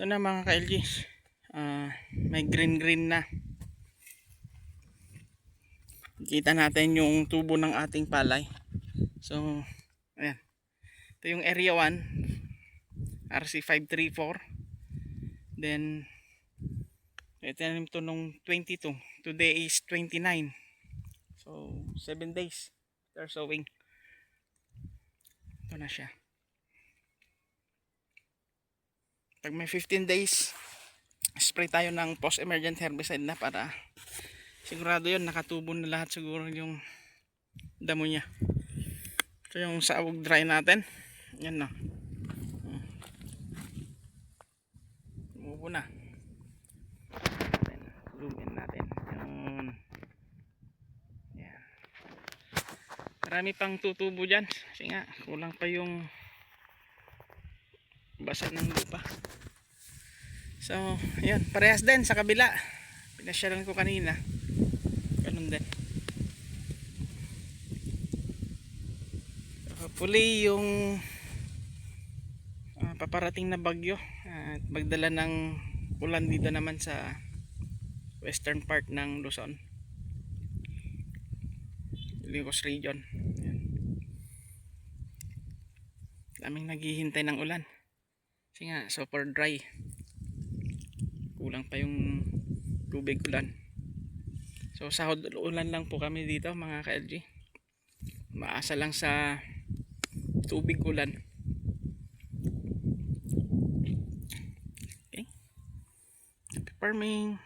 Ito na mga ka-LG, may green na. Kita natin yung tubo ng ating palay. So ayan, ito yung area 1 RC534. Then itanim ito nung 22, today is 29, so 7 days after sowing. Ito na siya. Pag may 15 days, spray tayo ng post-emergent herbicide na para sigurado yun, nakatubo na lahat siguro yung damo niya. Ito yung saog dry natin. Yan na. Tumubo na. Lumin natin. Yun. Yan. Marami pang tutubo dyan. Kasi nga, kulang pa yung basa ng lupa. So, yun. Parehas din sa kabila. Pinasyalan ko kanina. Ganun din. Hopefully yung paparating na bagyo at magdala ng ulan dito naman sa western part ng Luzon, Ilocos region. Yan. Daming naghihintay ng ulan kasi nga super dry, kulang pa yung tubig ulan. So sahod ulan lang po kami dito mga ka-LG, maasa lang sa tubig ulan. Okay, happy farming.